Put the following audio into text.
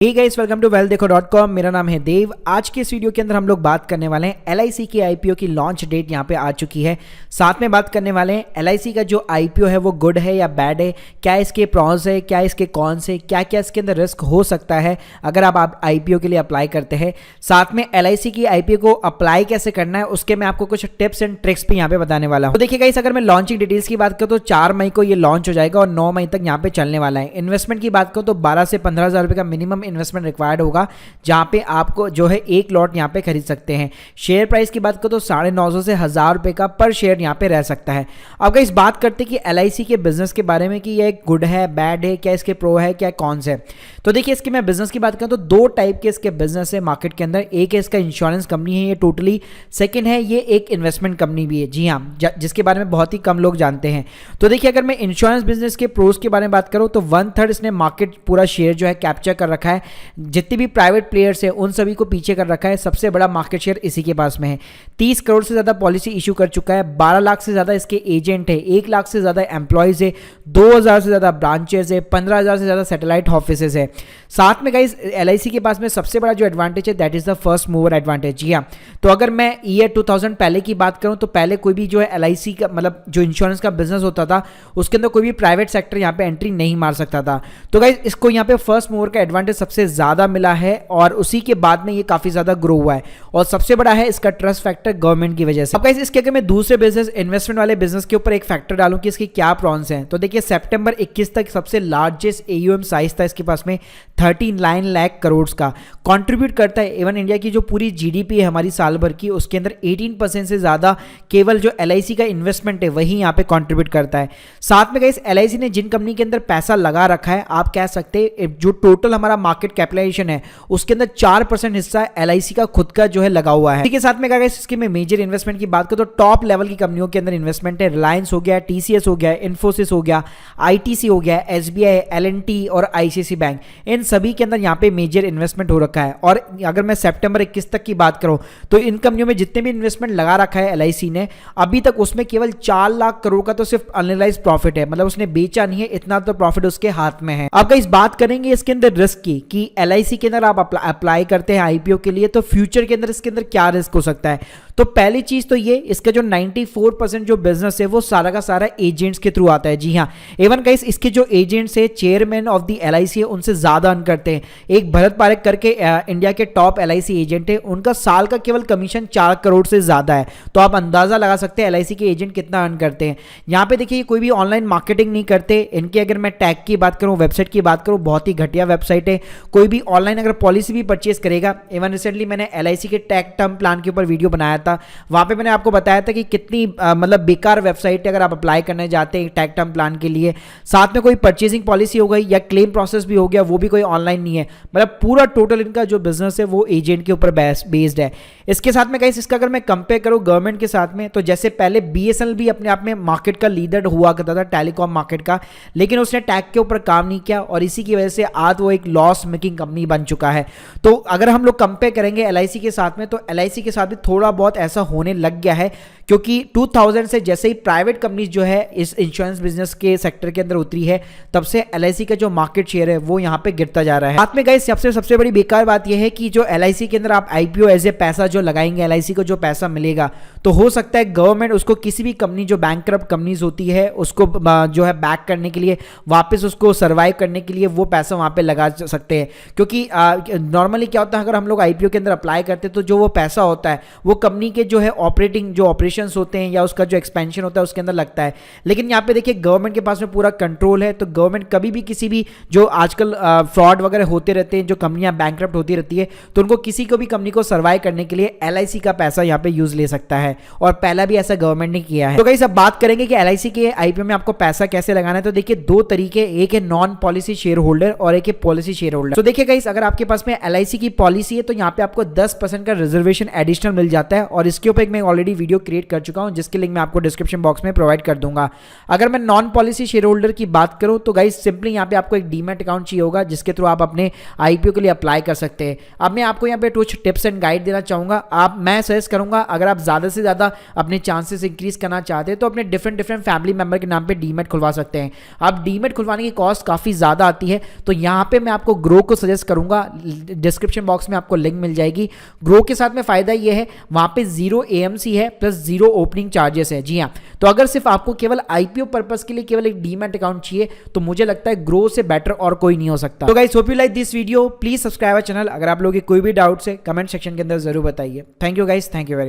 Hey guys, welcome to wealthदेखो.com। मेरा नाम है देव। आज के इस वीडियो के अंदर हम लोग बात करने वाले हैं एलआईसी की आईपीओ की लॉन्च डेट यहाँ पे आ चुकी है। साथ में बात करने वाले हैं एलआईसी का जो आईपीओ है वो गुड है या बैड है, क्या इसके प्रॉन्स है, क्या इसके कॉन्स है, क्या क्या इसके अंदर रिस्क हो सकता है अगर आप आईपीओ के लिए अप्लाई करते हैं। साथ में एलआईसी की आईपीओ को अप्लाई कैसे करना है उसके मैं आपको कुछ टिप्स एंड ट्रिक्स भी यहाँ पे बताने वाला हूँ। तो देखिए गाइस, अगर मैं लॉन्चिंग डिटेल्स की बात करूँ तो 4 मई को ये लॉन्च हो जाएगा और 9 मई तक यहाँ पे चलने वाला है। इन्वेस्टमेंट की बात करूँ तो 12 से 15,000 रुपये का मिनिमम इन्वेस्टमेंट रिक्वायर्ड होगा, जहां पे आपको जो है एक लॉट यहां पे खरीद सकते हैं। शेयर प्राइस की बात करो तो 950 से 1000 रुपए का पर शेयर यहां पे रह सकता है। अब इस बात करते हैं कि एलआईसी के बिजनेस के बारे में कि ये गुड है, बैड है, क्या इसके प्रो है, क्या कॉन्स है। तो देखिए, इसकी मैं बिजनेस की बात करूं तो 2 टाइप के इसके बिजनेस है मार्केट के अंदर। एक है इसका इंश्योरेंस कंपनी है ये टोटली, सेकंड है ये एक इन्वेस्टमेंट कंपनी भी है, जी हाँ, जिसके बारे में बहुत ही कम लोग जानते हैं। तो देखिए, अगर मैं इंश्योरेंस बिजनेस के प्रोज के बारे में बात करूं तो 1/3 इसने मार्केट पूरा शेयर जो है कैप्चर कर रखा है। जितनी भी प्राइवेट प्लेयर्स है उन सभी को पीछे कर रखा है। सबसे बड़ा मार्केट शेयर इसी के पास में है। 30 करोड़ से ज्यादा पॉलिसी इशू कर चुका है। 12 लाख से ज्यादा इसके एजेंट है। 1 लाख से ज्यादा एम्प्लॉयज है। 2000 से ज्यादा ब्रांचेस है। 15,000 से ज्यादा सैटेलाइट ऑफिसेज है। साथ में गाइस, एलआईसी के पास में सबसे बड़ा जो एडवांटेज है that is the first mover advantage. जी हाँ, तो अगर मैं ईयर 2000 पहले की बात करूं तो पहले कोई भी जो है एलआईसी का मतलब जो इंश्योरेंस का बिजनेस होता था उसके अंदर कोई भी प्राइवेट सेक्टर यहाँ पे एंट्री नहीं मार सकता था। तो गाइस, इसको यहाँ पे फर्स्ट मूवर का एडवांटेज सबसे ज्यादा मिला है और उसी के बाद में ये काफी ज्यादा ग्रो हुआ है। और सबसे बड़ा है इसका ट्रस्ट फैक्टर गवर्नमेंट की वजह से। अब गाइस, इसके अगर मैं दूसरे बिजनेस इन्वेस्टमेंट वाले बिजनेस के ऊपर एक फैक्टर डालूं कि इसके क्या प्रॉन्स हैं, तो देखिए सितंबर 21 तक सबसे लार्जेस्ट एयूएम साइज था इसके पास में 39 लाख करोड़ का कंट्रीब्यूट करता है। इवन इंडिया की जो पूरी जीडीपी है हमारी साल भर की, उसके अंदर 18% से ज्यादा केवल जो एलआईसी का इन्वेस्टमेंट है वही यहाँ पे कंट्रीब्यूट करता है। साथ में गाइस, एलआईसी ने जिन कंपनी के अंदर पैसा लगा रखा है, आप कह सकते हैं जो टोटल हमारा मार्केट कैपिटलाइजेशन है उसके अंदर 4% हिस्सा एलआईसी का खुद का जो है लगा हुआ है। इसके साथ में गाइस, इसकी मैं मेजर इन्वेस्टमेंट की बात करूं तो टॉप लेवल की कंपनियों के अंदर इन्वेस्टमेंट है। रिलायंस हो गया, टीसीएस हो गया, इन्फोसिस हो गया, आईटीसी हो गया, एसबीआई, एलएनटी और आईसीआईसी बैंक, इन सभी के अंदर यहाँ पे मेजर इन्वेस्टमेंट हो रखा है। और अगर मैं सितंबर 21 तक की बात करूं तो इन कंपनियों में जितने भी इन्वेस्टमेंट लगा रखा है एलआईसी ने अभी तक, उसमें केवल 4 लाख करोड़ का तो सिर्फ अनरियलाइज्ड प्रॉफिट है, मतलब उसने बेचा नहीं है, इतना तो प्रॉफिट उसके हाथ में है। अब गाइस, बात करेंगे इसके अंदर रिस्क की कि एलआईसी के अंदर आप अप्लाई करते हैं आईपीओ के लिए तो फ्यूचर के अंदर इसके अंदर क्या रिस्क हो सकता है। तो पहली चीज तो ये, इसका जो 94% जो बिजनेस है वो सारा का सारा एजेंट्स के थ्रू आता है। जी हाँ, इवन गाइस, इसके जो एजेंट्स है, चेयरमैन ऑफ द एलआईसी है, उनसे ज्यादा अर्न करते हैं। एक भरत पारेख करके इंडिया के टॉप एलआईसी एजेंट है, उनका साल का केवल कमीशन 4 करोड़ से ज्यादा है। तो आप अंदाजा लगा सकते हैं एलआईसी के एजेंट कितना अर्न करते हैं। यहाँ पे देखिए, कोई भी ऑनलाइन मार्केटिंग नहीं करते इनके। अगर मैं टैग की बात करूँ, वेबसाइट की बात करूँ, बहुत ही घटिया वेबसाइट है। कोई भी ऑनलाइन अगर पॉलिसी भी परचेज करेगा, इवन रिसेंटली मैंने एलआईसी के टैग टर्म प्लान के ऊपर वीडियो बनाया था, वहां पे मैंने आपको बताया था कि कितनी मतलब बेकार वेबसाइट है अगर आप अप्लाई करने जाते हैं टैग टर्म प्लान के लिए। साथ में कोई परचेजिंग पॉलिसी हो गई या क्लेम प्रोसेस भी हो गया, वो भी कोई ऑनलाइन नहीं है। मतलब पूरा टोटल इनका जो बिजनेस है वो एजेंट के ऊपर बेस्ड है। इसके साथ में गाइस, इसका अगर मैं कंपेयर करूं गवर्नमेंट के साथ में, तो जैसे पहले बीएसएनएल भी अपने आप में मार्केट का लीडर हुआ करता था, टेलीकॉम मार्केट का, लेकिन उसने टैग के ऊपर काम नहीं किया और इसी की वजह से आज वो एक लॉस मेकिंग कंपनी बन चुका है। तो अगर हम लोग कंपेयर करेंगे एलआईसी के साथ में, तो एलआईसी के साथ भी थोड़ा बहुत ऐसा होने लग गया है, क्योंकि 2000 से जैसे ही प्राइवेट कंपनीज जो है इस इंश्योरेंस बिजनेस के सेक्टर के अंदर उतरी है, तब से एलआईसी का जो मार्केट शेयर है वो यहां पे गिरता जा रहा है। साथ में गाइस, सबसे बड़ी बेकार बात यह है कि जो एलआईसी के अंदर आप आईपीओ एज ए पैसा जो लगाएंगे, एलआईसी को जो पैसा मिलेगा, तो हो सकता है गवर्नमेंट उसको किसी भी कंपनी जो बैंकरप्ट कंपनीज होती है उसको जो है बैक करने के लिए, वापस उसको सर्वाइव करने के लिए वो पैसा वहां पे लगा सकते हैं। क्योंकि नॉर्मली क्या होता है, अगर हम लोग आईपीओ के अंदर अप्लाई करते हैं तो जो वो पैसा होता है वो कंपनी के जो है ऑपरेटिंग जो ऑपरेशंस होते हैं या उसका जो एक्सपेंशन होता है उसके अंदर लगता है। लेकिन यहाँ पे देखिए, गवर्नमेंट के पास में पूरा कंट्रोल है, तो गवर्नमेंट कभी भी किसी भी जो आजकल फ्रॉड वगैरह होते रहते हैं, जो कंपनियां बैंकरप्ट होती रहती है, तो उनको किसी को भी कंपनी को सर्वाइव करने के लिए एलआईसी का पैसा यहाँ पे यूज ले सकता है। और पहला भी ऐसा गवर्नमेंट ने किया है। तो गाइस, अब बात करेंगे कि एलआईसी के आईपीओ में आपको पैसा कैसे लगाना है। तो देखिए, 2 तरीके, एक है नॉन पॉलिसी शेयर होल्डर और एक है पॉलिसी शेयर होल्डर। तो देखिए गाइस, अगर आपके पास में एलआईसी की पॉलिसी है तो यहाँ पे आपको 10% का रिजर्वेशन एडिशनल मिल जाता है। और इसके ऊपर मैं ऑलरेडी वीडियो क्रिएट कर चुका हूं, जिसकी लिंक मैं आपको डिस्क्रिप्शन बॉक्स में प्रोवाइड कर दूंगा। अगर मैं नॉन पॉलिसी शेयर होल्डर की बात करूं तो गाइस सिंपली यहां पे आपको एक डीमैट अकाउंट चाहिए होगा, जिसके थ्रू आप अपने आईपीओ के लिए अप्लाई कर सकते हैं। अब मैं आपको यहां पे कुछ टिप्स एंड गाइड देना चाहूंगा। मैं सजेस्ट करूंगा, अगर आप ज़्यादा से ज़्यादा अपने चांसेस इंक्रीज करना चाहते हैं तो अपने डिफरेंट फैमिली मेंबर के नाम पे डीमैट खुलवा सकते हैं। अब डीमैट खुलवाने की कॉस्ट काफ़ी ज़्यादा आती है, तो यहाँ पे मैं आपको ग्रो को सजेस्ट करूंगा। डिस्क्रिप्शन बॉक्स में आपको लिंक मिल जाएगी। ग्रो के साथ में फ़ायदा ये है, वहाँ पे 0 AMC है प्लस 0 ओपनिंग चार्जेस है। जी हाँ, तो अगर सिर्फ आपको केवल आईपीओ पर्पस के लिए केवल एक डीमैट अकाउंट चाहिए तो मुझे लगता है ग्रो से बेटर और कोई नहीं हो सकता। तो guys, hope you like this video. Please subscribe our channel. अगर आप लोगों के कोई भी डाउट्स है कमेंट सेक्शन के अंदर जरूर बताइए। Thank you guys, thank you very much.